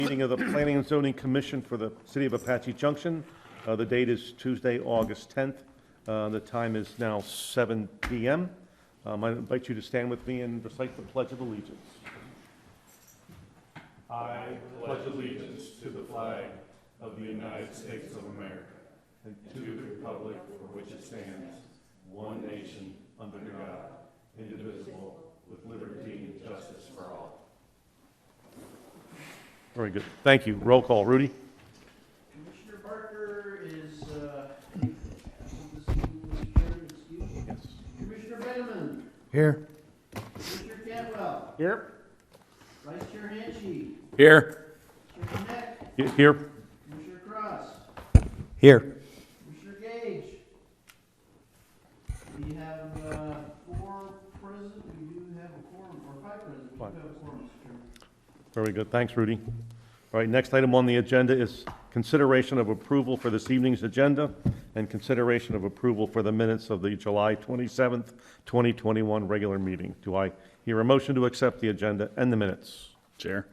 Meeting of the Planning and Zoning Commission for the City of Apache Junction. The date is Tuesday, August 10th. The time is now 7 p.m. I invite you to stand with me and recite the Pledge of Allegiance. I pledge allegiance to the flag of the United States of America and to the republic for which it stands, one nation, under God, indivisible, with liberty and justice for all. Very good. Thank you. Roll call. Rudy? Commissioner Barker is, Yes. Commissioner Benjamin, Here. Commissioner Cantwell, Here. Vice Chair Hanchey, Here. Chairman Heck, Here. Commissioner Cross, Here. Commissioner Gage. We have 4 present, we do have a quorum, or 5 present, we do have a quorum, Mr. Chairman. Very good. Thanks, Rudy. All right, next item on the agenda is consideration of approval for this evening's agenda and consideration of approval for the minutes of the July 27th, 2021 regular meeting. Do I hear a motion to accept the agenda and the minutes? Chair,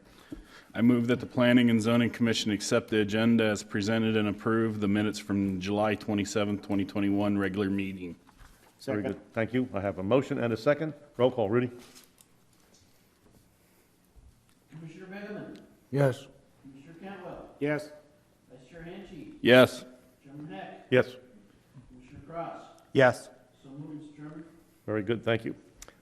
I move that the Planning and Zoning Commission accept the agenda as presented and approve the minutes from July 27th, 2021 regular meeting. Very good. Thank you. I have a motion and a second. Roll call. Rudy? Commissioner Benjamin, Yes. Commissioner Cantwell, Yes. Vice Chair Hanchey, Yes. Chairman Heck, Yes. Commissioner Cross. Yes. So moved, Mr. Chairman. Very good. Thank you.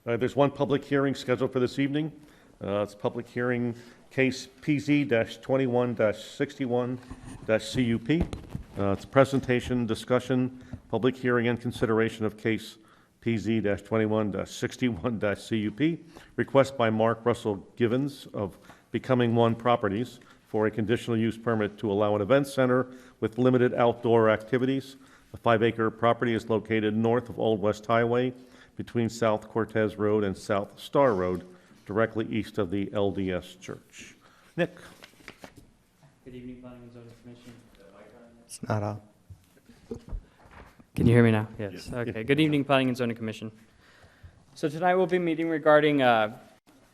There's one public hearing scheduled for this evening. It's public hearing case PZ-21-61-CUP. It's presentation, discussion, public hearing, and consideration of case PZ-21-61-CUP. Request by Mark Russell Givens of Becoming One Properties for a conditional use permit to allow an event center with limited outdoor activities. The 5-acre property is located north of Old West Highway between South Cortez Road and South Star Road, directly east of the LDS Church. Nick? Good evening, Planning and Zoning Commission. It's not on. Can you hear me now? Yes. Okay. Good evening, Planning and Zoning Commission. So tonight we'll be meeting regarding,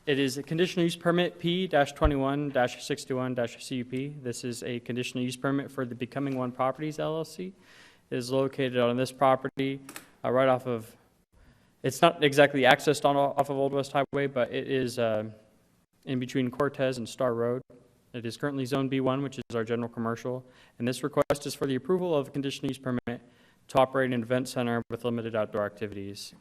it is a conditional use permit P-21-61-CUP. This is a conditional use permit for the Becoming One Properties LLC. It is located on this property right off of, it's not exactly accessed off of Old West Highway, but it is in between Cortez and Star Road. It is currently Zone B1, which is our general commercial, and this request is for the approval of a conditional use permit to operate an event center with limited outdoor activities.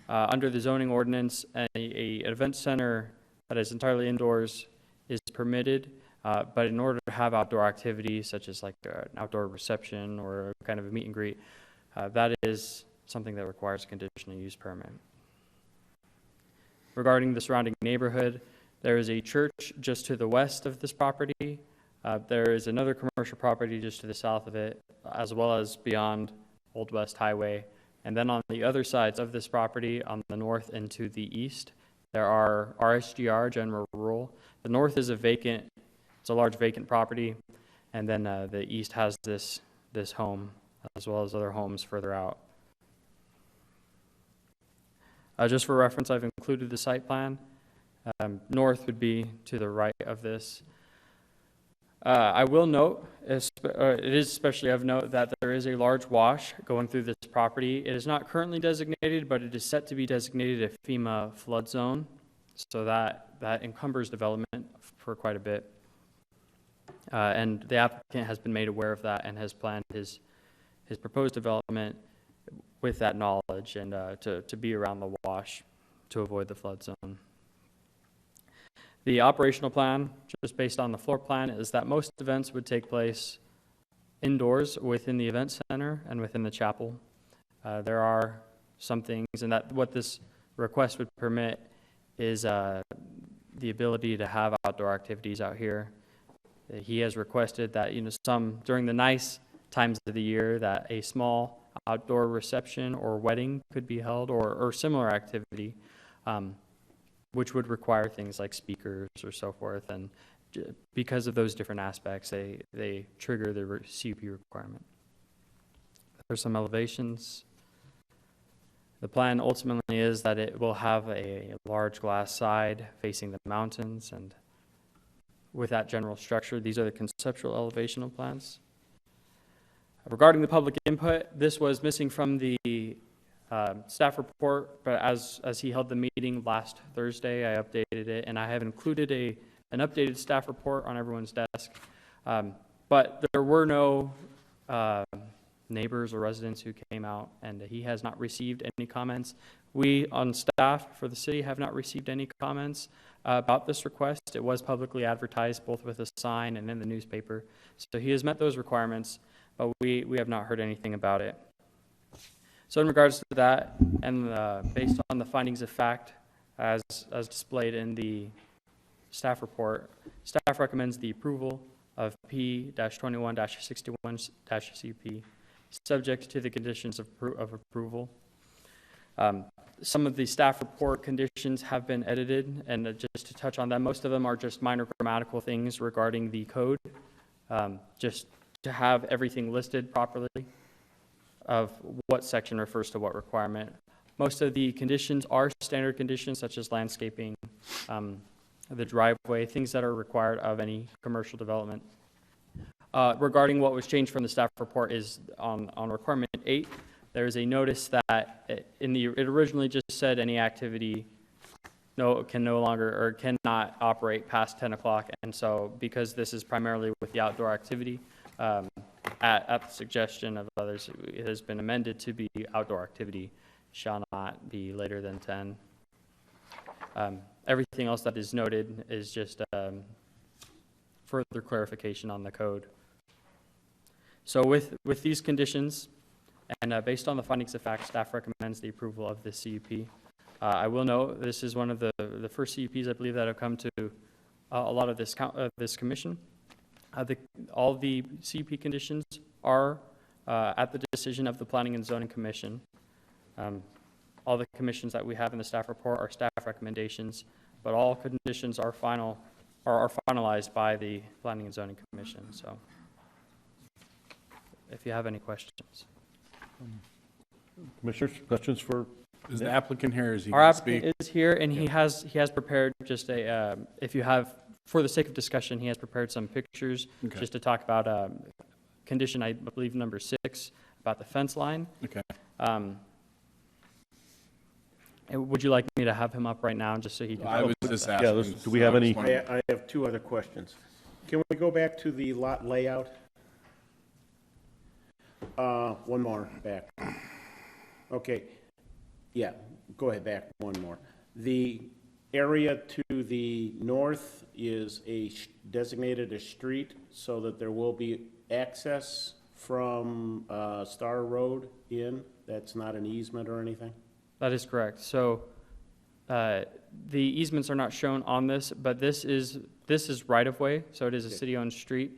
Under the zoning ordinance, an event center that is entirely indoors is permitted, but in order to have outdoor activities, such as like an outdoor reception or kind of a meet and greet, that is something that requires a conditional use permit. Regarding the surrounding neighborhood, there is a church just to the west of this property. There is another commercial property just to the south of it, as well as beyond Old West Highway. And then on the other sides of this property, on the north and to the east, there are RSGR, General Rural. The north is it's a large vacant property, and then the east has this home, as well as other homes further out. Just for reference, I've included the site plan. North would be to the right of this. I will note, it is especially of note, that there is a large wash going through this property. It is not currently designated, but it is set to be designated a FEMA flood zone, so that encumbers development for quite a bit. And the applicant has been made aware of that and has planned his proposed development with that knowledge and to be around the wash to avoid the flood zone. The operational plan, just based on the floor plan, is that most events would take place indoors within the event center and within the chapel. There are some things, and that what this request would permit is the ability to have outdoor activities out here. He has requested that, some during the nice times of the year, that a small outdoor reception or wedding could be held, or similar activity, which would require things like speakers or so forth. And because of those different aspects, they trigger the CUP requirement. There's some elevations. The plan ultimately is that it will have a large glass side facing the mountains, and with that general structure. These are the conceptual elevational plans. Regarding the public input, this was missing from the staff report, but as he held the meeting last Thursday, I updated it, and I have included an updated staff report on everyone's desk. But there were no neighbors or residents who came out, and he has not received any comments. We on staff for the city have not received any comments about this request. It was publicly advertised both with a sign and in the newspaper. So he has met those requirements, but we have not heard anything about it. So in regards to that, and based on the findings of fact as displayed in the staff report, staff recommends the approval of P-21-61-CP, subject to the conditions of approval. Some of the staff report conditions have been edited, and just to touch on them, most of them are just minor grammatical things regarding the code, just to have everything listed properly of what section refers to what requirement. Most of the conditions are standard conditions, such as landscaping, the driveway, things that are required of any commercial development. Regarding what was changed from the staff report is on requirement 8, there's a notice that it originally just said any activity can no longer or cannot operate past 10 o'clock. And so because this is primarily with the outdoor activity, at the suggestion of others, it has been amended to be outdoor activity shall not be later than 10. Everything else that is noted is just further clarification on the code. So with these conditions, and based on the findings of fact, staff recommends the approval of this CUP. I will note this is one of the first CUPs I believe that have come to a lot of this commission. All the CUP conditions are at the decision of the Planning and Zoning Commission. All the commissions that we have in the staff report are staff recommendations, but all conditions are finalized by the Planning and Zoning Commission. So, if you have any questions. Commissioners, questions for? Is the applicant here? Is he Our going to speak? applicant is here, and he has prepared just if you have, for the sake of discussion, he has prepared some pictures just to talk about condition, I believe, number 6, about the fence line. Okay. Would you like me to have him up right now, just so he can? I was just Yeah, asking. do we have any? I have two other questions. Can we go back to the lot layout? One more back. Okay. Yeah, go ahead, back one more. The area to the north is designated a street so that there will be access from Star Road in. That's not an easement or anything? That is correct. So the easements are not shown on this, but this is right-of-way, so it is a city-owned street,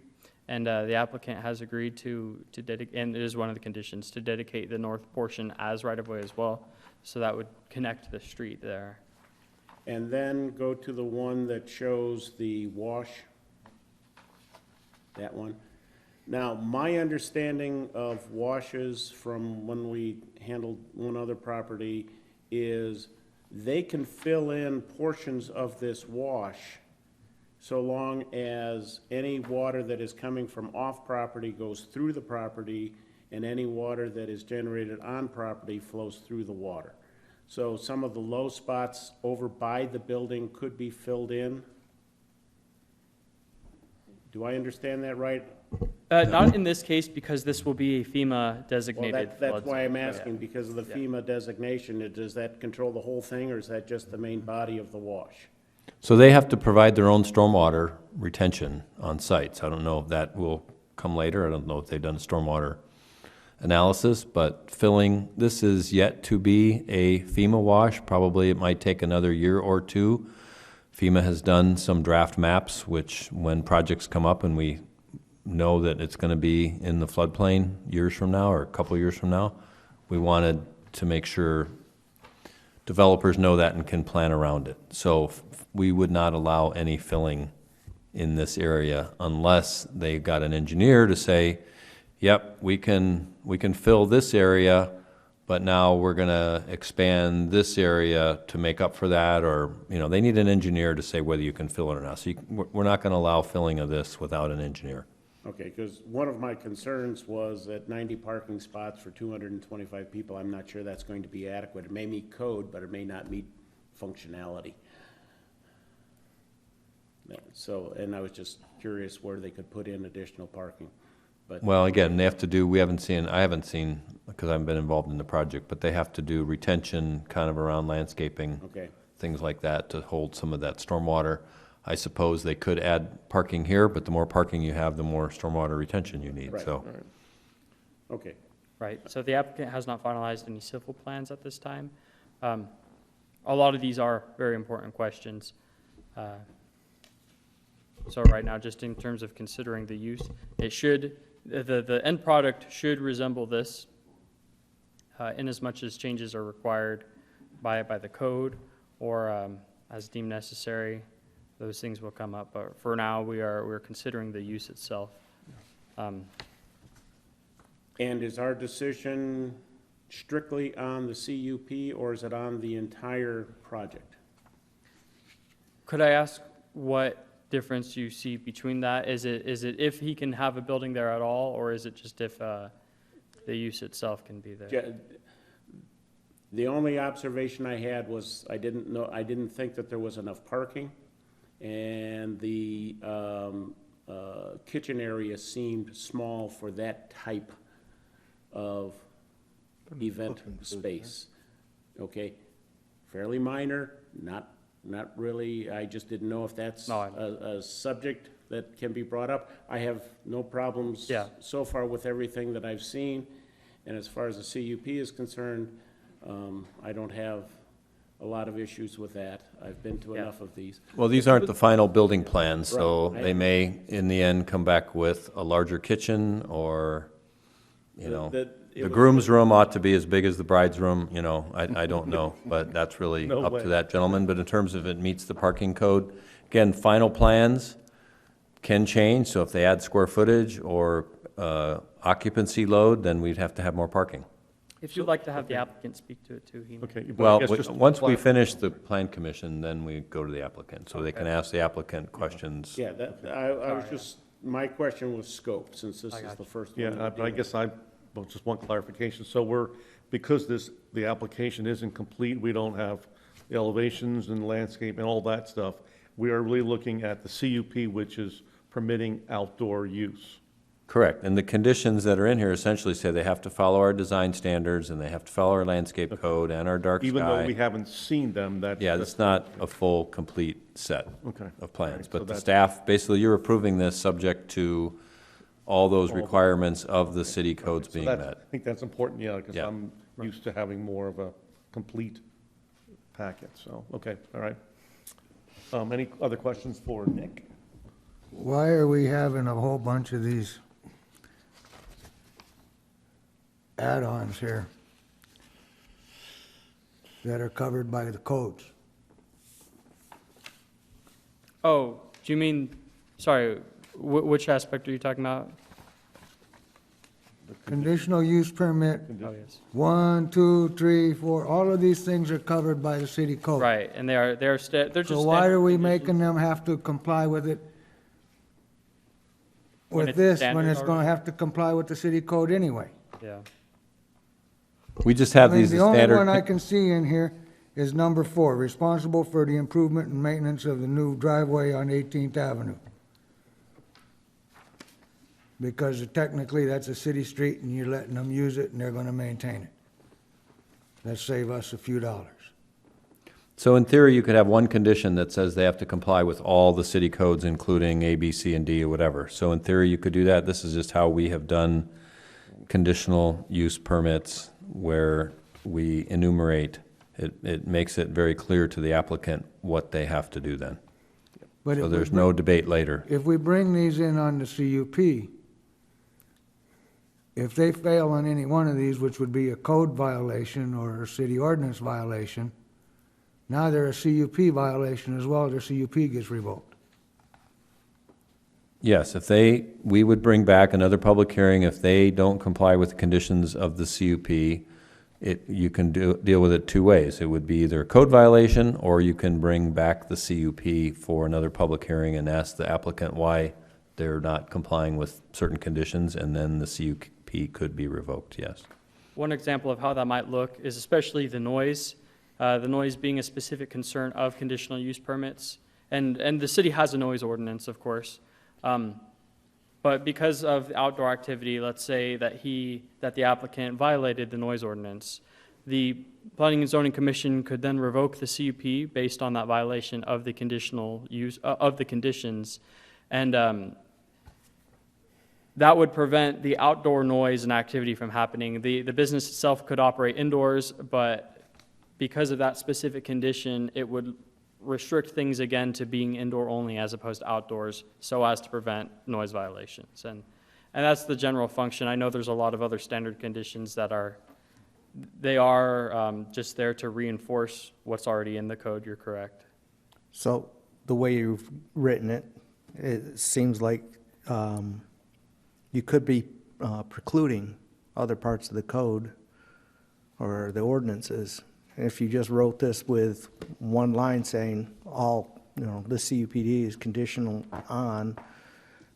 and the applicant has agreed to dedicate, and it is one of the conditions, to dedicate the north portion as right-of-way as well, so that would connect the street there. And then go to the one that shows the wash, that one. Now, my understanding of washes from when we handled one other property is they can fill in portions of this wash so long as any water that is coming from off property goes through the property and any water that is generated on property flows through the water. So some of the low spots over by the building could be filled in. Do I understand that right? Not in this case, because this will be a FEMA Well, designated that's flood why I'm zone. asking, because of the FEMA designation. Does that control the whole thing, or is that just the main body of the wash? So they have to provide their own stormwater retention on sites. I don't know if that will come later. I don't know if they've done stormwater analysis, but filling, this is yet to be a FEMA wash. Probably it might take another year or two. FEMA has done some draft maps, which when projects come up and we know that it's going to be in the floodplain years from now or a couple years from now, we wanted to make sure developers know that and can plan around it. So we would not allow any filling in this area unless they got an engineer to say, yep, we can fill this area, but now we're gonna expand this area to make up for that, or, you know, they need an engineer to say whether you can fill it or not. So we're not gonna allow filling of this without an engineer. Okay, because one of my concerns was that 90 parking spots for 225 people, I'm not sure that's going to be adequate. It may meet code, but it may not meet functionality. So, and I was just curious where they could put in additional parking. But Well, again, they have to do, I haven't seen, because I haven't been involved in the project, but they have to do retention kind of around landscaping, okay, things like that to hold some of that stormwater. I suppose they could add parking here, but the more parking you have, the more stormwater retention you need, Right. so. okay. Right, so the applicant has not finalized any civil plans at this time. A lot of these are very important questions. So right now, just in terms of considering the use, it should, the end product should resemble this, in as much as changes are required by the code or as deemed necessary. Those things will come up, but for now, we're considering the use itself. And is our decision strictly on the CUP, or is it on the entire project? Could I ask what difference you see between that? Is it if he can have a building there at all, or is it just if the use itself can be there? Ja- The only observation I had was I didn't think that there was enough parking, and the kitchen area seemed small for that type of event space. Okay, fairly minor, not really, I just didn't know if that's No, a subject that can be brought up. I have no problems Yeah. so far with everything that I've seen, and as far as the CUP is concerned, I don't have a lot of issues with that. I've been to Yeah. enough of these. Well, these aren't the final building plans, so Right. they may, in the end, come back with a larger kitchen, or, you know, It the was- groom's room ought to be as big as the bride's room, you know, I don't know, but that's really No up way. to that gentleman. But in terms of it meets the parking code, again, final plans can change, so if they add square footage or occupancy load, then we'd have to have more parking. If you'd like to have the applicant speak to it too, he may. Okay. but I Well, guess just to once we clarify- finish the plan commission, then we go to the applicant, so they can ask the applicant questions. Yeah, I was just, my question was scope, since this I is got the you. first one. Yeah, we're but I dealing guess well, just one clarification. So because the application isn't complete, we don't have the elevations and landscape and all that stuff. We are really looking at the CUP, which is permitting outdoor use. Correct, and the conditions that are in here essentially say they have to follow our design standards, and they have to follow our landscape code and our dark Even though we sky. haven't seen them, Yeah, it's not a full, complete set Okay. of plans, Alright, so but the that's- staff, basically, you're approving this subject to all those requirements of the city codes So being that's- met. I think that's important, yeah, because Yeah. I'm used to having more of a complete packet, so, okay, all right. Any other questions for Nick? Why are we having a whole bunch of these add-ons here that are covered by the codes? Oh, do you mean, sorry, which aspect are you talking about? Conditional use permit, Oh, yes. 1, 2, 3, 4, all of these things are covered by the city code. Right, and they're just. So why are we standard making conditions. them have to comply with it? When With it's this, when standard it's gonna already? have to comply with the city code anyway? Yeah, We just have I mean, these as the only one I standard, can see in here is number 4, responsible for the improvement and maintenance of the new driveway on 18th Avenue. Because technically, that's a city street, and you're letting them use it, and they're gonna maintain it. That save us a few dollars. so in theory, you could have one condition that says they have to comply with all the city codes, including A, B, C, and D, or whatever. So in theory, you could do that. This is just how we have done conditional use permits, where we enumerate. It makes it very clear to the applicant what they have to do then. But So if we there's bring- no debate later. If we bring these in on the CUP, if they fail on any one of these, which would be a code violation or a city ordinance violation, now they're a CUP violation as well, their CUP gets revoked. Yes, we would bring back another public hearing if they don't comply with the conditions of the CUP. you can deal with it two ways. It would be either a code violation, or you can bring back the CUP for another public hearing and ask the applicant why they're not complying with certain conditions, and then the CUP could be revoked, yes. One example of how that might look is especially the noise being a specific concern of conditional use permits. And the city has a noise ordinance, of course. But because of the outdoor activity, let's say that the applicant violated the noise ordinance, the Planning and Zoning Commission could then revoke the CUP based on that violation of the conditional use, of the conditions. And that would prevent the outdoor noise and activity from happening. The business itself could operate indoors, but because of that specific condition, it would restrict things again to being indoor only as opposed to outdoors, so as to prevent noise violations. And that's the general function. I know there's a lot of other standard conditions that are just there to reinforce what's already in the code. You're correct. So the way you've written it, it seems like you could be precluding other parts of the code or the ordinances. If you just wrote this with one line saying the CUPD is conditional on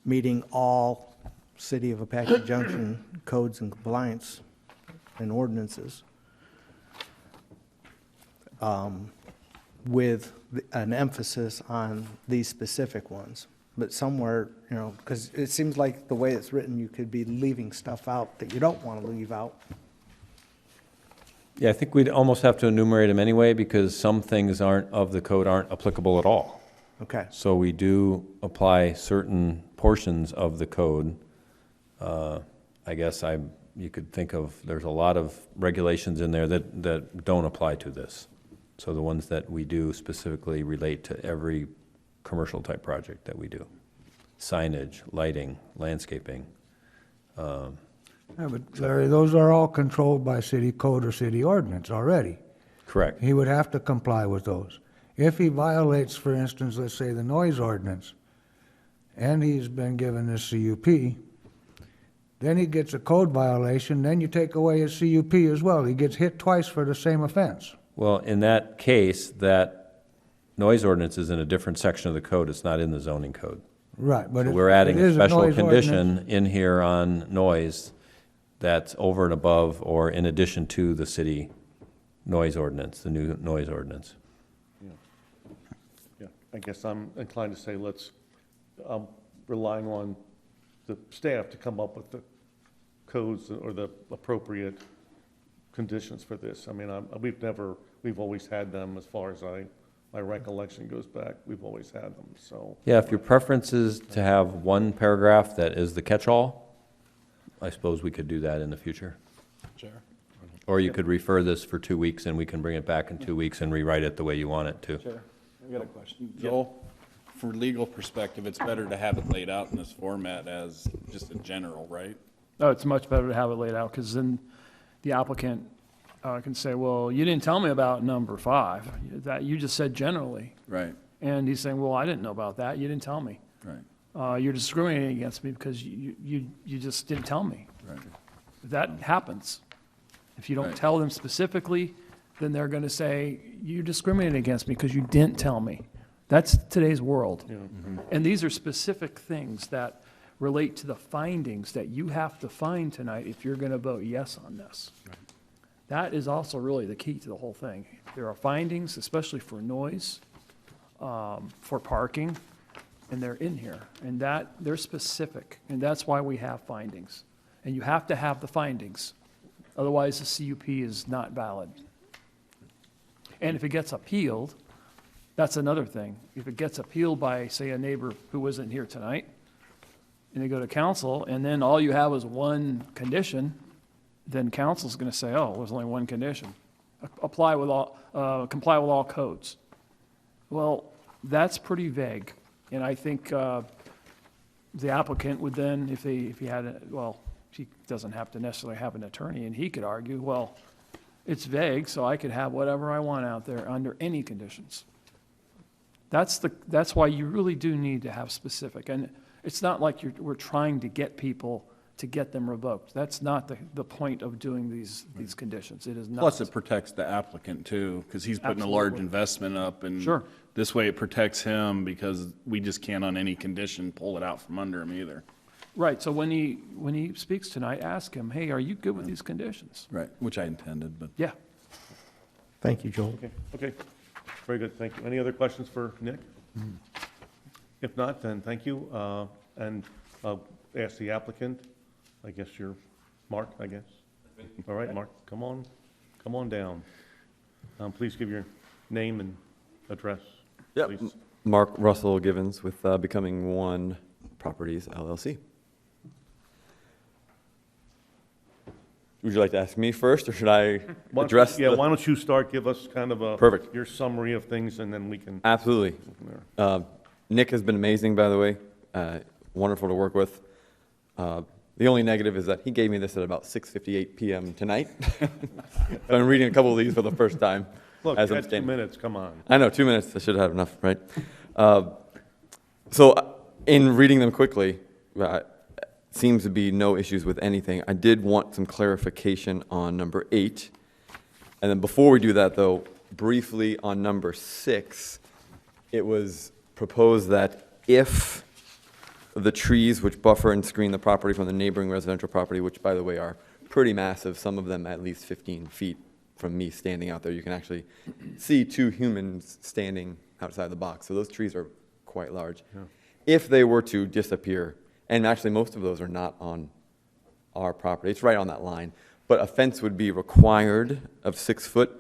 meeting all City of Apache Junction codes and compliance and ordinances, with an emphasis on these specific ones. But somewhere, because it seems like the way it's written, you could be leaving stuff out that you don't want to leave out. Yeah, I think we'd almost have to enumerate them anyway, because some things of the code aren't applicable at all. Okay. So we do apply certain portions of the code. I guess you could think of, there's a lot of regulations in there that don't apply to this. So the ones that we do specifically relate to every commercial type project that we do. Signage, lighting, landscaping. Yeah, but Larry, those are all controlled by city code or city ordinance already. Correct. He would have to comply with those. If he violates, for instance, let's say the noise ordinance, and he's been given this CUP, then he gets a code violation, then you take away his CUP as well. He gets hit twice for the same offense. Well, in that case, that noise ordinance is in a different section of the code. It's not in the zoning code. Right, but So it- we're adding it a is special noise ordinance. condition in here on noise that's over and above or in addition to the city noise ordinance, the new noise ordinance. Yeah, I guess I'm inclined to say relying on the staff to come up with the codes or the appropriate conditions for this. I mean, we've always had them as far as my recollection goes back. We've always had them, so. Yeah, if your preference is to have one paragraph that is the catch-all, I suppose we could do that in the future. Sure. Or you could refer this for 2 weeks and we can bring it back in 2 weeks and rewrite it the way you want it to. Sure. I've got a question. Joel, from a legal perspective, it's better to have it laid out in this format as just a general, right? Oh, it's much better to have it laid out, because then the applicant can say, well, you didn't tell me about number 5, that you just said generally. Right, And he's saying, well, I didn't know about that, you didn't tell me. right, You're discriminating against me because you just didn't tell me. right. That happens. If you don't Right. tell them specifically, then they're going to say, you discriminated against me because you didn't tell me. That's today's world. And these are specific things that relate to the findings that you have to find tonight if you're going to vote yes on this. That is also really the key to the whole thing. There are findings, especially for noise, for parking, and they're in here. And they're specific, and that's why we have findings. And you have to have the findings. Otherwise, the CUP is not valid. And if it gets appealed, that's another thing. If it gets appealed by, say, a neighbor who wasn't here tonight, and they go to council, and then all you have is one condition, then council's going to say, oh, there's only one condition. Comply with all codes. Well, that's pretty vague. And I think the applicant would then, if he had, he doesn't have to necessarily have an attorney, and he could argue, well, it's vague, so I could have whatever I want out there under any conditions. That's why you really do need to have specific. And it's not like we're trying to get people to get them revoked. That's not the point of doing these conditions. It is not. Plus, it protects the applicant too, because he's putting a large Absolutely. investment up, and Sure. this way it protects him, because we just can't on any condition pull it out from under him either. Right, so when he speaks tonight, ask him, hey, are you good with these conditions? Right, which I intended, but. Yeah. Thank you, Joel. Okay, very good, thank you. Any other questions for Nick? If not, then thank you, and I'll ask the applicant, I guess you're Mark, I guess? All right, Mark, come on down. Please give your name and address. Yep. please. Mark Russell Givens with Becoming One Properties LLC. Would you like to ask me first, or should I address? Yeah, why don't you start, give us kind of a. Perfect. Your summary of things, and then we can. Absolutely. go from there. Nick has been amazing, by the way. Wonderful to work with. The only negative is that he gave me this at about 6:58 p.m. tonight. I'm reading a couple of these for the first time. Look, as you I'm had 2 standing. minutes, come on. I know, 2 minutes. I should have enough, right? So in reading them quickly, seems to be no issues with anything. I did want some clarification on number 8. And then before we do that, though, briefly on number 6, it was proposed that if the trees which buffer and screen the property from the neighboring residential property, which, by the way, are pretty massive, some of them at least 15 feet from me standing out there, you can actually see 2 humans standing outside the box. So those trees are quite large. Yeah. If they were to disappear, and actually most of those are not on our property, it's right on that line, but a fence would be required of 6 foot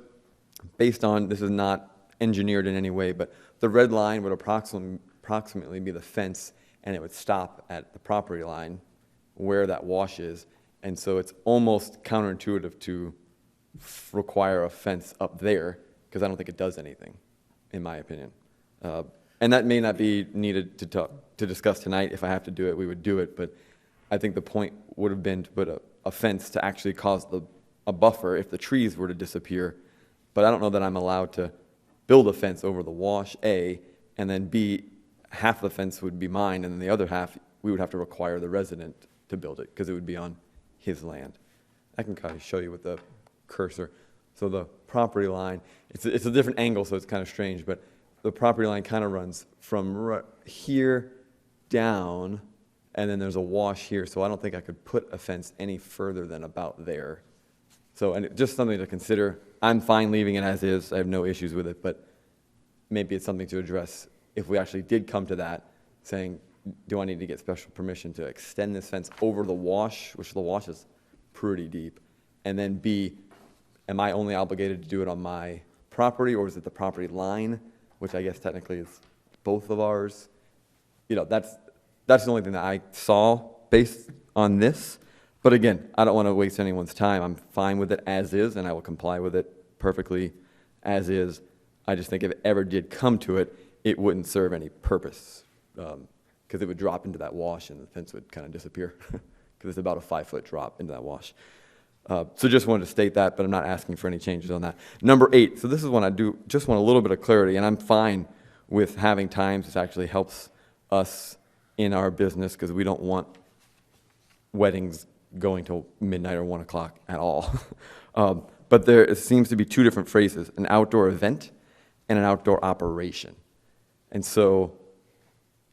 based on, this is not engineered in any way, but the red line would approximately be the fence, and it would stop at the property line where that wash is. And so it's almost counterintuitive to require a fence up there, because I don't think it does anything, in my opinion. And that may not be needed to discuss tonight. If I have to do it, we would do it. But I think the point would have been to put a fence to actually cause a buffer if the trees were to disappear. But I don't know that I'm allowed to build a fence over the wash, A, and then B, half the fence would be mine, and then the other half, we would have to require the resident to build it, because it would be on his land. I can kind of show you with the cursor. So the property line, it's a different angle, so it's kind of strange, but the property line kind of runs from here down, and then there's a wash here, so I don't think I could put a fence any further than about there. So, and just something to consider. I'm fine leaving it as is. I have no issues with it, but maybe it's something to address if we actually did come to that, saying, do I need to get special permission to extend this fence over the wash, which the wash is pretty deep, and then B, am I only obligated to do it on my property, or is it the property line, which I guess technically is both of ours? You know, that's the only thing that I saw based on this. But again, I don't want to waste anyone's time. I'm fine with it as is, and I will comply with it perfectly as is. I just think if it ever did come to it, it wouldn't serve any purpose, because it would drop into that wash and the fence would kind of disappear, because it's about a 5-foot drop into that wash. So just wanted to state that, but I'm not asking for any changes on that. Number 8, so this is one I do just want a little bit of clarity, and I'm fine with having times. This actually helps us in our business, because we don't want weddings going till midnight or 1 o'clock at all. But there seems to be 2 different phrases, an outdoor event and an outdoor operation. And so,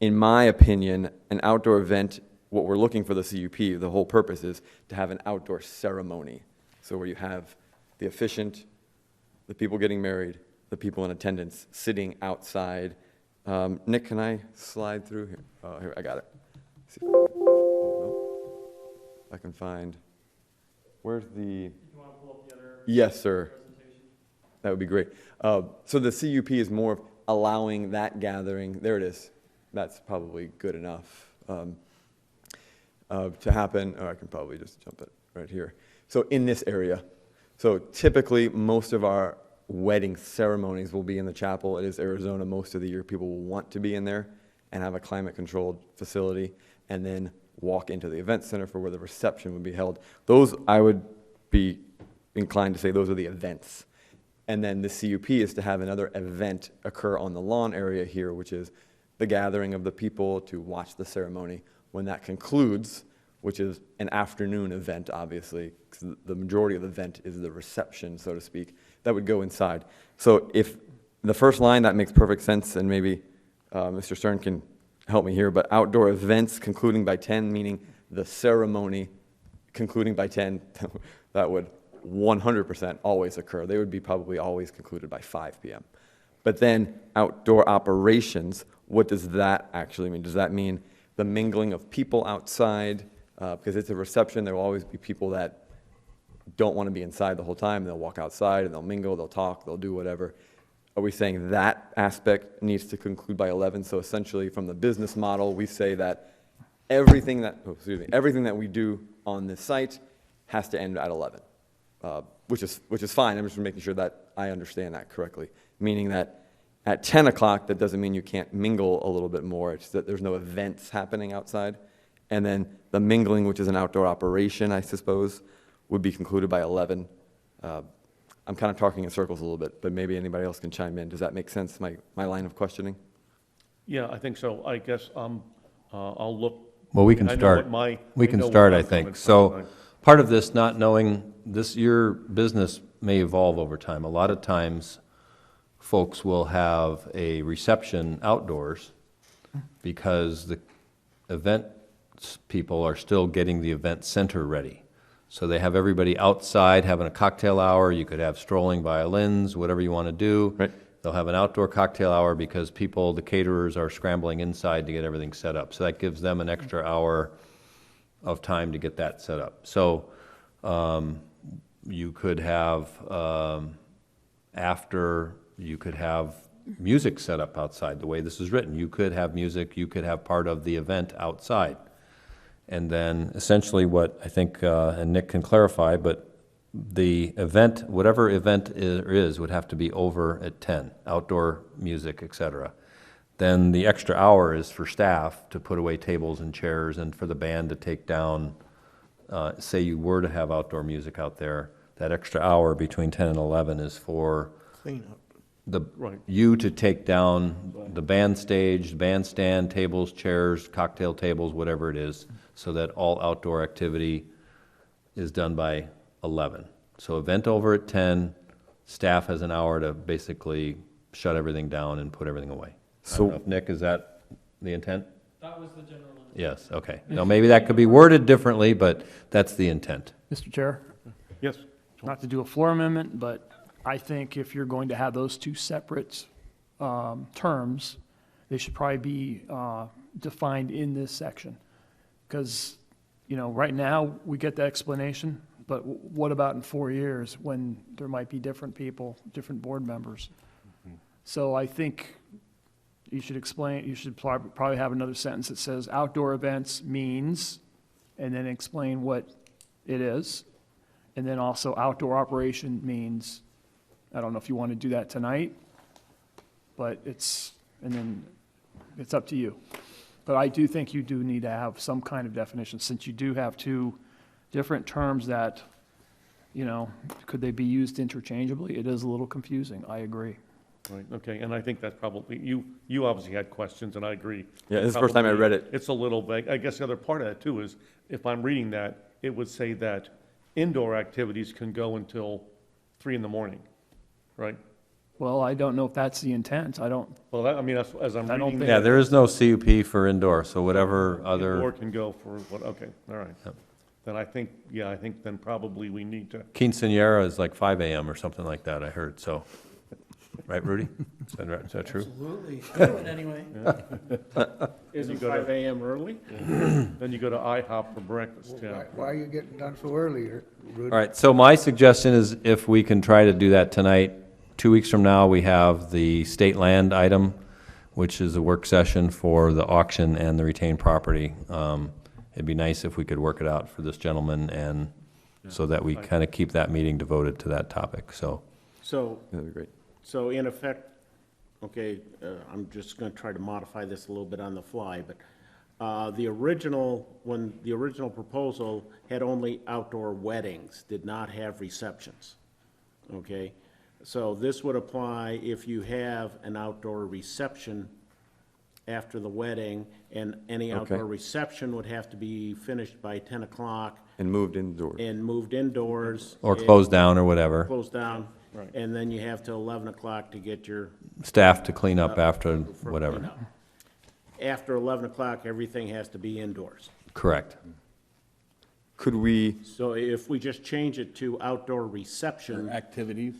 in my opinion, an outdoor event, what we're looking for the CUP, the whole purpose is to have an outdoor ceremony. So where you have the officiant, the people getting married, the people in attendance sitting outside. Nick, can I slide through here? Oh, here, I got it. See if I can find, where's the? You want to pull up the other? Yes, sir. That would be great. So the CUP is more of allowing that gathering. There it is. That's probably good enough to happen. Or I can probably just jump it right here. So in this area. So typically, most of our wedding ceremonies will be in the chapel. It is Arizona. Most of the year, people will want to be in there and have a climate-controlled facility, and then walk into the event center for where the reception would be held. Those, I would be inclined to say, those are the events. And then the CUP is to have another event occur on the lawn area here, which is the gathering of the people to watch the ceremony. When that concludes, which is an afternoon event, obviously, 'cause the majority of the event is the reception, so to speak, that would go inside. So if the first line, that makes perfect sense, and maybe Mr. Stern can help me here, but outdoor events concluding by 10, meaning the ceremony concluding by 10, that would 100% always occur. They would be probably always concluded by 5 p.m. But then outdoor operations, what does that actually mean? Does that mean the mingling of people outside? Because it's a reception, there will always be people that don't want to be inside the whole time. They'll walk outside and they'll mingle, they'll talk, they'll do whatever. Are we saying that aspect needs to conclude by 11? So essentially, from the business model, we say that everything that we do on this site has to end at 11, which is fine. I'm just making sure that I understand that correctly. Meaning that at 10 o'clock, that doesn't mean you can't mingle a little bit more. It's that there's no events happening outside. And then the mingling, which is an outdoor operation, I suppose, would be concluded by 11. I'm kind of talking in circles a little bit, but maybe anybody else can chime in. Does that make sense, my line of questioning? Yeah, I think so. I guess I'll look. Well, we can I know start. what We I can know start, where I I'm coming think. from. So part of this, not knowing this, your business may evolve over time. A lot of times, folks will have a reception outdoors because the event people are still getting the event center ready. So they have everybody outside having a cocktail hour. You could have strolling violins, whatever you want to do. Right. They'll have an outdoor cocktail hour because people, the caterers, are scrambling inside to get everything set up. So that gives them an extra hour of time to get that set up. So you could have, you could have music set up outside, the way this is written. You could have music, you could have part of the event outside. And then essentially what I think, and Nick can clarify, but the event, whatever event is, would have to be over at 10, outdoor music, et cetera. Then the extra hour is for staff to put away tables and chairs and for the band to take down, say you were to have outdoor music out there, that extra hour between 10 and 11 is for Cleanup. Right. you to take down the band stage, bandstand, tables, chairs, cocktail tables, whatever it is, so that all outdoor activity is done by 11. So event over at 10, staff has an hour to basically shut everything down and put everything away. I don't know if, Nick, is that the intent? That was the general intent. Yes, okay. Now, maybe that could be worded differently, but that's the intent. Mr. Chair, Yes. not to do a floor amendment, but I think if you're going to have those two separate terms, they should probably be defined in this section. Because, right now, we get the explanation, but what about in 4 years when there might be different people, different board members? So I think you should explain, you should probably have another sentence that says outdoor events means, and then explain what it is. And then also outdoor operation means, I don't know if you want to do that tonight, but and then it's up to you. But I do think you do need to have some kind of definition, since you do have two different terms that, could they be used interchangeably? It is a little confusing, I agree. Right, okay, and I think that's probably, you obviously had questions, and I agree. Yeah, this is the first time I read it. It's a little vague. I guess the other part of that, too, is if I'm reading that, it would say that indoor activities can go until 3 in the morning, right? Well, I don't know if that's the intent. I don't, Well, that's, as I'm I don't reading think- Yeah, that, there is no CUP for indoor, so whatever indoor other, can go for, okay, all right. Yep. Then I think then probably we need to, quinceañera is like 5 a.m. or something like that, I heard, so. Right, Rudy? Is that true? Absolutely. Do it anyway. Isn't You go to- 5 a.m. early? then you go to IHOP for breakfast, yeah. Why are you getting done so early, Rudy? All right, so my suggestion is if we can try to do that tonight, 2 weeks from now, we have the state land item, which is a work session for the auction and the retained property. It'd be nice if we could work it out for this gentleman, and so that we kind of keep that meeting devoted to that topic, so. So, That'd be great. so in effect, okay, I'm just going to try to modify this a little bit on the fly, but when the original proposal had only outdoor weddings, did not have receptions, okay? So this would apply if you have an outdoor reception after the wedding, and any Okay. outdoor reception would have to be finished by 10 o'clock And moved indoors. and moved indoors. Or and closed down or whatever. Closed down. Right. And then you have till 11 o'clock to get your. Staff to clean up after for whatever. cleanup. After 11 o'clock, everything has to be indoors. Correct. Could we, So if we just change it to outdoor reception, Activities,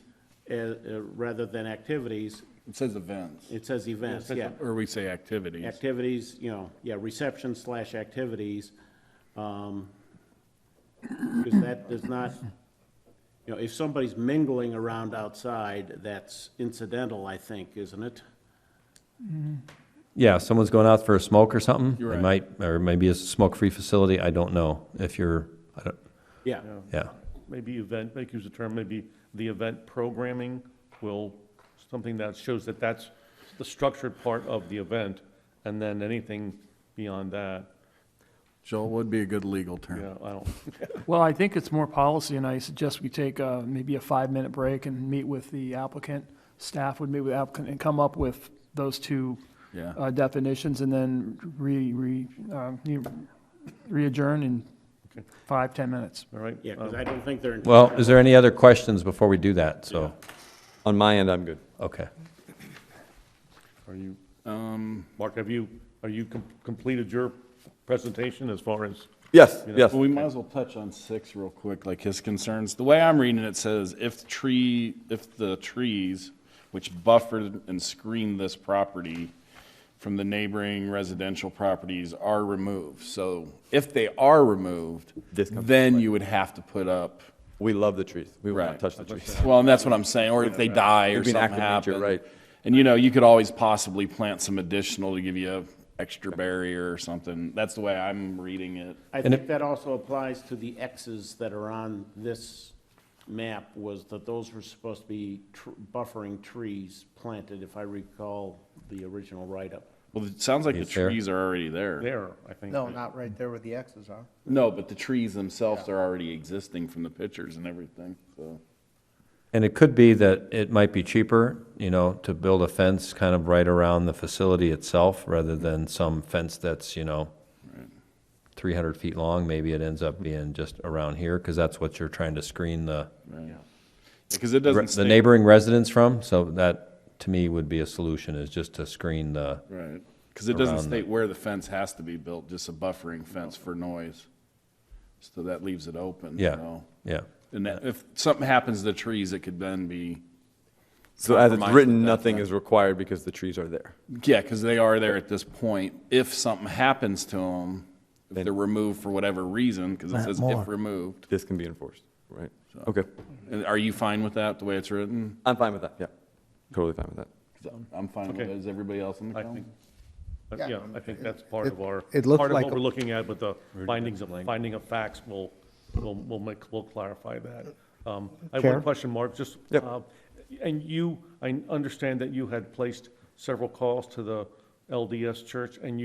rather than activities, it says events, it says events, yeah. or we say activities. Activities, yeah, reception/activities. Because that does not, if somebody's mingling around outside, that's incidental, I think, isn't it? Yeah, if someone's going out for a smoke or something, You're it right. might, or maybe it's a smoke-free facility, I don't know. If you're, I don't, Yeah, yeah. Maybe event, make use of the term, maybe the event programming will, something that shows that that's the structured part of the event, and then anything beyond that, Joel would be a good legal term. I don't, Well, I think it's more policy, and I suggest we take maybe a 5-minute break and meet with the applicant. Staff would meet with the applicant and come up with those two Yeah. definitions, and then re-adjourn in 5-10 minutes. all right? yeah, because I don't think they're. Well, is there any other questions before we do that? So, on my end, I'm good. okay. Are you, Mark, are you completed your presentation as far as? Yes, yes. Well, we might as well touch on 6 real quick, like his concerns. The way I'm reading it says, if the trees which buffered and screened this property from the neighboring residential properties are removed. So if they are removed, This comes then you would have to put up, We love the trees. We will right. not touch the trees. Well, and that's what I'm saying, or if they die or It'd be an something act of nature, happens. right. And you could always possibly plant some additional to give you a extra barrier or something. That's the way I'm reading it. I think that also applies to the X's that are on this map, was that those were supposed to be buffering trees planted, if I recall the original write-up. Well, it sounds like the Is there? trees are already there. There, I think. No, not right there where the X's are. No, but the trees themselves are already existing from the pictures and everything, so. And it could be that it might be cheaper, to build a fence kind of right around the facility itself, rather than some fence that's, 300 feet long. Maybe it ends up being just around here, because that's what you're trying to screen the Because it doesn't the state. neighboring residents from. So that, to me, would be a solution, is just to screen the, Right, because it doesn't Around state where the fence has to be built, just a buffering fence for noise. So that leaves it open, Yeah. so. yeah. And that, if something happens to the trees, it could then be, So as it's Compromise written, with that nothing fence. is required because the trees are there. yeah, because they are there at this point. If something happens to them, if Then- they're removed for whatever reason, because it Not says more. if removed. This can be enforced, right? Okay. And are you fine with that, the way it's written? I'm fine with that, yeah. Totally fine with that. I'm fine with it. Okay. Is everybody else in the I council? think, I think that's part of our, It looked part of like what a- we're looking at with the finding of facts, we'll clarify that. I have Chair? one question, Mark, just, Yep. and I understand that you had placed several calls to the LDS church, and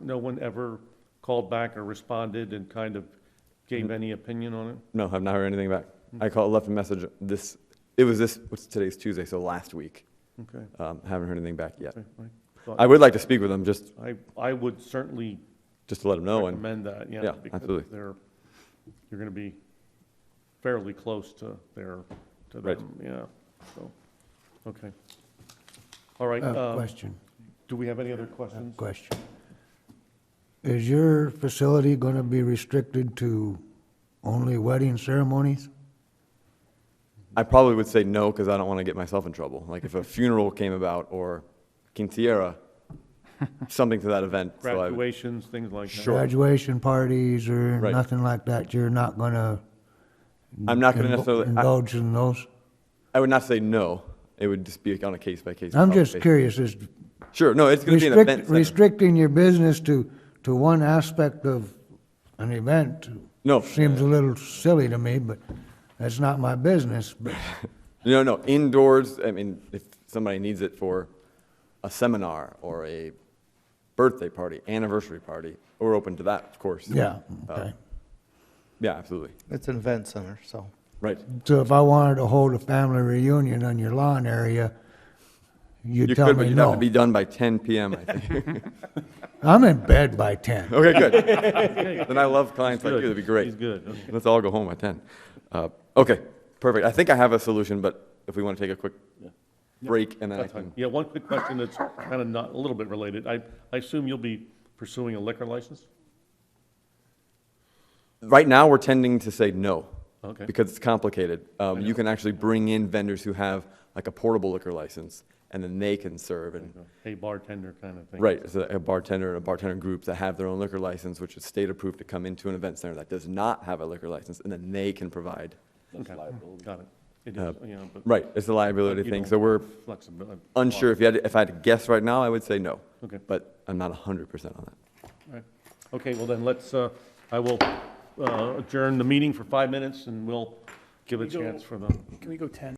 no one ever called back or responded and kind of gave any opinion on it? No, I've not heard anything back. I left a message what's today's Tuesday, so last week. Okay. Haven't heard anything back yet. Okay, I thought- I would like to speak with them, just I would certainly to let them know, and recommend that, yeah. Yeah, because absolutely. You're gonna be fairly close to Right. them, yeah, so, okay. All right, Question. do we have any other questions? Question. Is your facility going to be restricted to only wedding ceremonies? I probably would say no, because I don't want to get myself in trouble. Like if a funeral came about, or quinceañera, something to that event. So I would- Graduations, things like that? Graduation parties or Right. nothing like that? You're not going to I'm not going to necessarily, indulge in those? I would not say no. It would just be on a case-by-case. I'm just basis. curious, is Sure, no, it's going to be an event center. restricting your business to one aspect of an event No. seems a little silly to me, but that's not my business. But No, indoors, I mean, if somebody needs it for a seminar or a birthday party, anniversary party, we're open to that, of course. yeah, okay. Yeah, absolutely. It's an event center, so. Right. So if I wanted to hold a family reunion on your lawn area, you You tell could, but me you'd have to no. be done by 10 PM, I think. I'm in bed by 10. Okay, good. Then I love clients like you, that'd be great. He's good. Okay. Let's all go home at 10. Okay, perfect. I think I have a solution, but if we want to take a quick break, and then I That's fine. can. Yeah, one quick question that's kind of not, a little bit related. I assume you'll be pursuing a liquor license? Right now, we're tending to say no. Okay. Because it's complicated. You can actually bring in vendors who have like a portable liquor license, and then they can serve. And A bartender kind of thing. right, so a bartender and a bartender group that have their own liquor license, which is state approved to come into an event center that does not have a liquor license, and then they can provide. Okay, got it. It is, you know, but. Right, it's a liability you thing. know, So we're Flexibility. unsure. If I had to guess right now, I would say no. Okay. But I'm not 100% on that. All right. Okay, well then, let's, I will adjourn the meeting for 5 minutes, and we'll give a Can we go- chance for the. Can we go 10?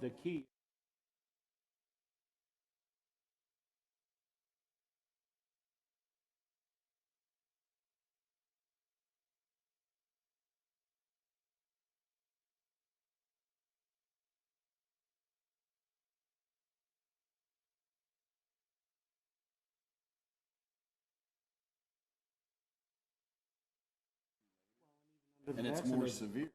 the key. And it's more severe.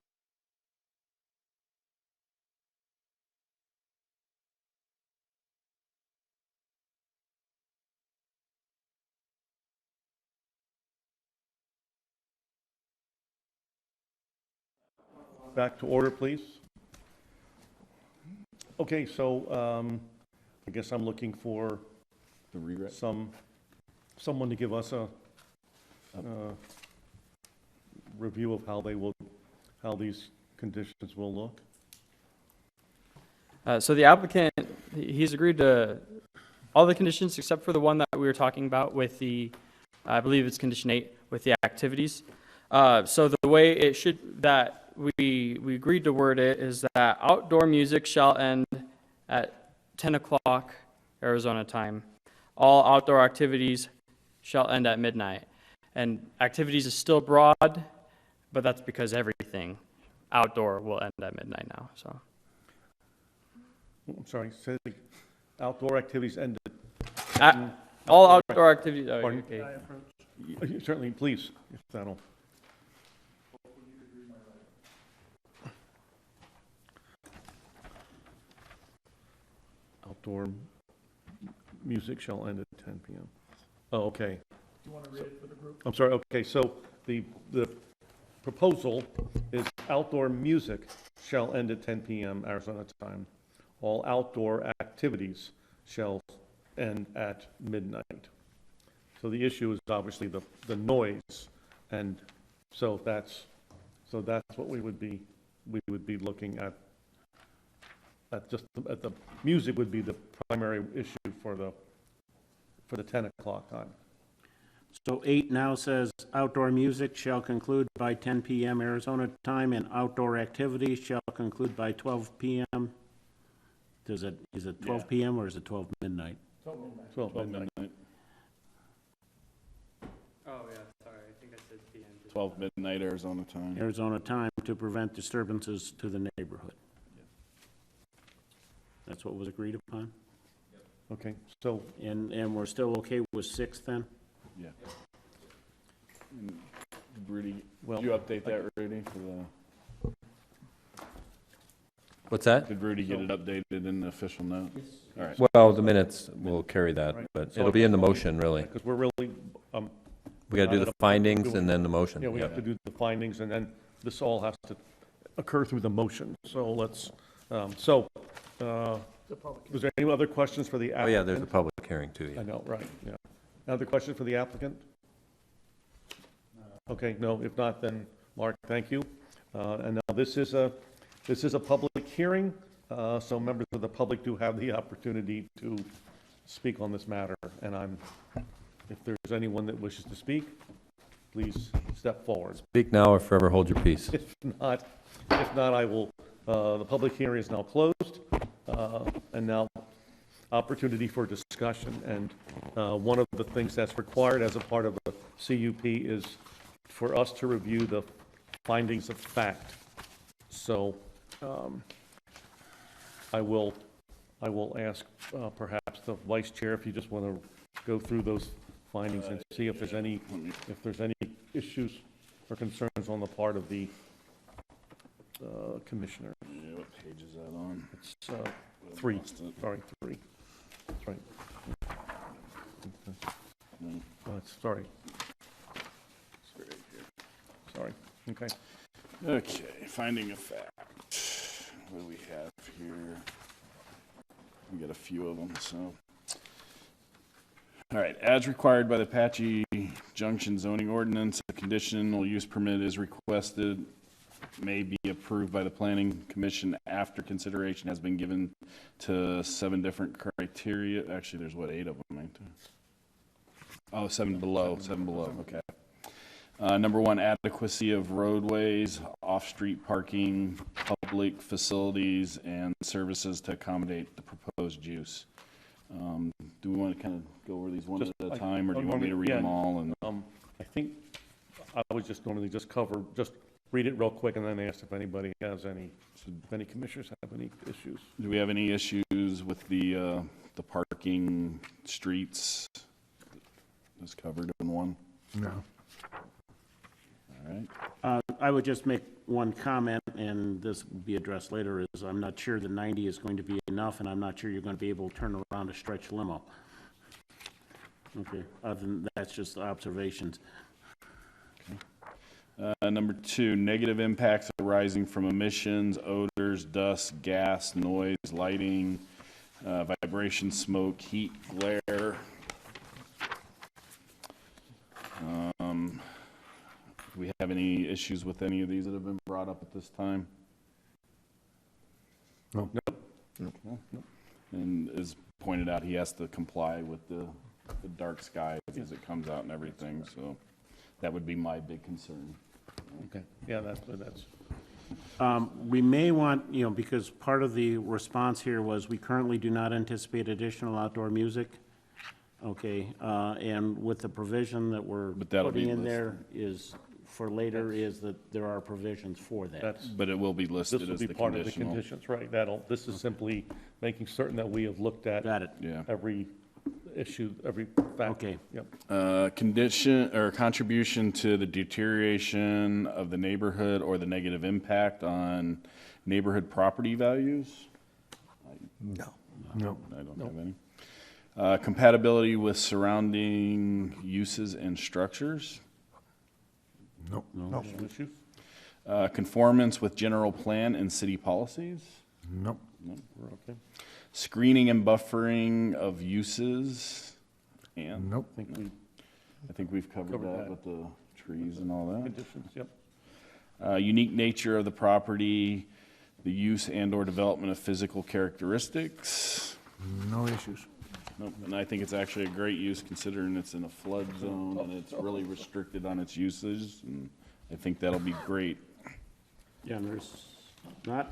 Back to order, please. Okay, so I guess I'm looking for The rewrite. someone to give us a review of how these conditions will look. So the applicant, he's agreed to all the conditions except for the one that we were talking about with the, I believe it's condition 8, with the activities. So the way it should, that we agreed to word it is that outdoor music shall end at 10 o'clock Arizona time. All outdoor activities shall end at midnight. And activities is still broad, but that's because everything outdoor will end at midnight now, so. I'm sorry, say the outdoor activities ended. All outdoor activities, oh, Pardon? okay. Certainly, please, if that'll. Outdoor music shall end at 10 p.m. Oh, okay. Do you want to read it for the group? I'm sorry, okay, so the proposal is outdoor music shall end at 10 p.m. Arizona time. All outdoor activities shall end at midnight. So the issue is obviously the noise, and so that's what we would be looking at. At the music would be the primary issue for the 10 o'clock time. So 8 now says outdoor music shall conclude by 10 PM Arizona time, and outdoor activities shall conclude by 12 PM. Is it 12 PM or is it 12 midnight? 12 midnight. Oh, yeah, sorry, I think I said PM. 12 midnight Arizona time. Arizona time to prevent disturbances to the neighborhood. That's what was agreed upon? Okay, so And we're still okay with 6 then? Yeah. And Rudy, Well, did you update that, Rudy, for the, What's that? did Rudy get it updated in the official note? All right. Well, the minutes will carry that, but it'll be in the motion, really. because we're really, We got to do the findings and then the motion. yeah, we have to do the findings, and then this all has to occur through the motion. So let's, was there any other questions for the Oh, applicant? yeah, there's a public hearing too, I yeah. know, right, yeah. Other questions for the applicant? Okay, no, if not, then, Mark, thank you. And now this is a public hearing, so members of the public do have the opportunity to speak on this matter. And if there's anyone that wishes to speak, please step forward. Speak now or forever hold your peace. If not, I will, the public hearing is now closed, and now opportunity for discussion. And one of the things that's required as a part of a CUP is for us to review the findings of fact. So I will ask perhaps the vice chair if you just want to go through those findings and see if there's any issues or concerns on the part of the commissioner. Yeah, what page is that on? It's 3, sorry, 3. That's right. Sorry, It's right here. sorry, okay. Okay, finding of fact. What do we have here? We got a few of them, so. All right, as required by the Apache Junction zoning ordinance, a conditional use permit is requested, may be approved by the planning commission after consideration has been given to 7 different criteria. Actually, there's what, 8 of them, ain't there? Oh, 7 below, okay. Number 1, adequacy of roadways, off-street parking, public public facilities and services to accommodate the proposed use. Do we want to kind of go over these one Just- at a time, or do you want me to read yeah. them all? And I think I would just normally just read it real quick and then ask if anybody has if any commissioners have any issues. do we have any issues with the parking, streets? That's covered in one. No. All right. I would just make one comment, and this will be addressed later, is I'm not sure the 90 is going to be enough, and I'm not sure you're going to be able to turn around a stretch limo. Okay, other than that's just observations. Number 2, negative impacts arising from emissions, odors, dust, gas, noise, lighting, vibration, smoke, heat, glare. Do we have any issues with any of these that have been brought up at this time? No. No. And as pointed out, he has to comply with the dark skies as it comes out and everything, so that would be my big concern. Okay. Yeah, that's. We may want, because part of the response here was we currently do not anticipate additional outdoor music. Okay, and with the provision that we're But that'll be putting in listed. there is, for later, is that there are provisions for that. But it will be This listed will as be the part of the conditional. conditions, right? This is simply making certain that we have looked at Got it. Yeah. every issue, every fact. Okay. Yep. Condition or contribution to the deterioration of the neighborhood or the negative impact on neighborhood property values? No. No. I don't have any. Compatibility with surrounding uses and structures? Nope. No issue? Conformance with general plan and city policies? Nope. No. We're okay. Screening and buffering of uses? And Nope. I think we've covered Covered that that. with the trees and all that. Conditions, yep. Unique nature of the property, the use and/or development of physical characteristics. No issues. Nope, and I think it's actually a great use considering it's in a flood zone and it's really restricted on its usage, and I think that'll be great. Yeah, and there's not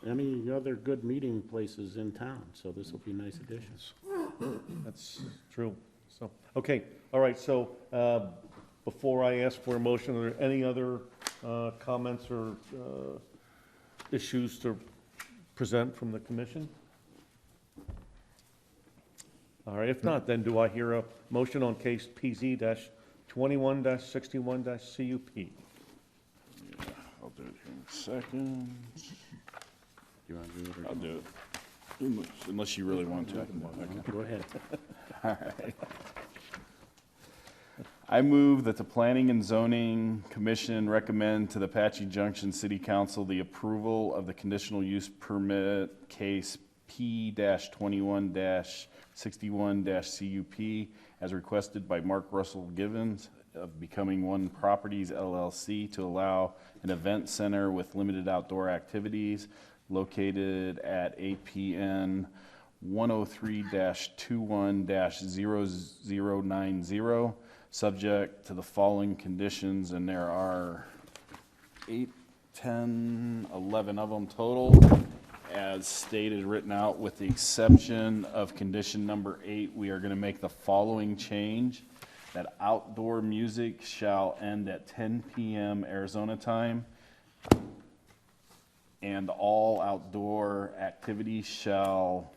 any other good meeting places in town, so this will be nice additions. That's true. So, okay, all right, so before I ask for a motion, are there any other comments or issues to present from the commission? All right, if not, then do I hear a motion on case PZ-21-61-CUP? Yeah, I'll do it here in a second. You want to do it? I'll do it. Unless you really want to, I can do it. Okay. Go ahead. All right. I move that the Planning and Zoning Commission recommend to the Apache Junction City Council the approval of the conditional use permit case P-21-61-CUP as requested by Mark Russell Givens of Becoming One Properties LLC to allow an event center with limited outdoor activities located at APN 103-21-0090, subject to the following conditions, and there are 8, 10, 11 of them total, as stated, written out, with the exception of condition number 8. We are going to make the following change, that outdoor music shall end at 10 p.m. Arizona time, and all outdoor activities shall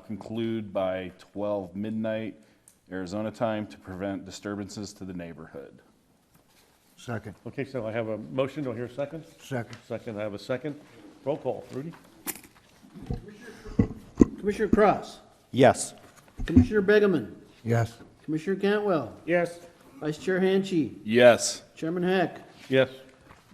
conclude by 12 midnight Arizona time to prevent disturbances to the neighborhood. Second. Okay, so I have a motion, do I hear a second? Second. Second, I have a second. Roll call, Rudy? Commissioner Cross, Yes. Commissioner Begeman, Yes. Commissioner Cantwell, Yes. Vice Chair Hanchey, Yes. Chairman Heck. Yes.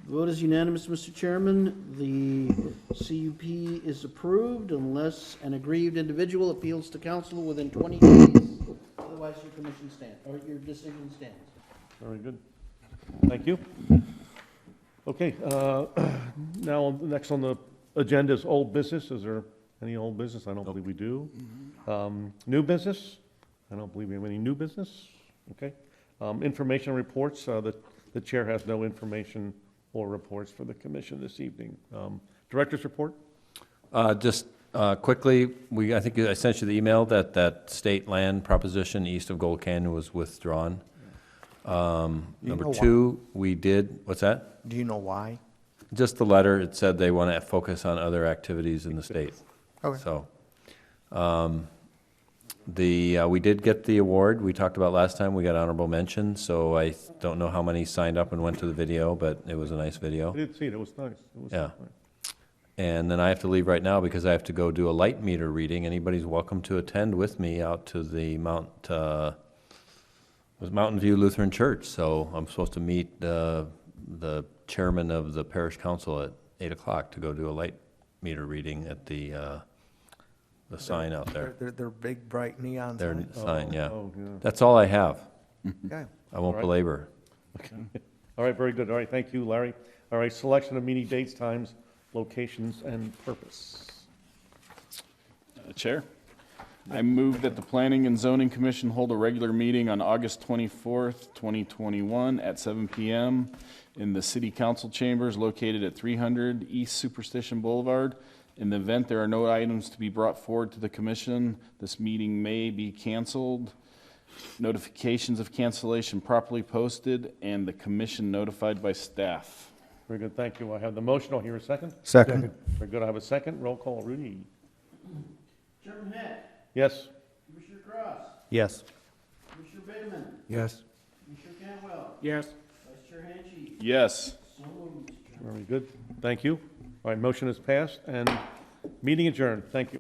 Vote is unanimous, Mr. Chairman. The CUP is approved unless an aggrieved individual appeals to council within 20 days. Otherwise, your commission stands, or your decision stands. Very good. Thank you. Okay, now, next on the agenda is old business. Is there any old business? I don't believe we do. New business? I don't believe we have any new business. Okay. Information reports, the chair has no information or reports for the commission this evening. Director's report? Just quickly, I think I sent you the email that state land proposition east of Gold Canyon was withdrawn. Number know why? two, we did, what's that? Do you know why? Just the letter, it said they want to focus on other activities in the state. Okay. So, we did get the award we talked about last time. We got honorable mention, so I don't know how many signed up and went to the video, but it was a nice video. I did see it. It was nice. It was Yeah. nice. And then I have to leave right now because I have to go do a light meter reading. Anybody's welcome to attend with me out to the Mountain View Lutheran Church. So I'm supposed to meet the chairman of the parish council at 8 o'clock to go do a light meter reading at the sign out there. They're big, bright neon Their signs. sign, yeah. Oh, yeah. That's all I have. Okay. I won't right. belabor. All right, very good. All right, thank you, Larry. All right, selection of meeting dates, times, locations, and purpose. Chair, I move that the Planning and Zoning Commission hold a regular meeting on August 24th, 2021 at 7 p.m. in the City Council Chambers located at 300 East Superstition Boulevard. In the event there are no items to be brought forward to the commission, this meeting may be canceled. Notifications of cancellation properly posted and the commission notified by staff. Very good, thank you. I have the motion. I'll hear a second. Second. Very good, I have a second. Roll call, Rudy. Chairman Head, Yes? Commissioner Cross, Yes. Commissioner Bateman, Yes. Commissioner Cantwell, Yes. Vice Chair Hanchey, Yes. so moved, Mr. Chairman. Very good, thank you. All right, motion is passed, and meeting adjourned. Thank you.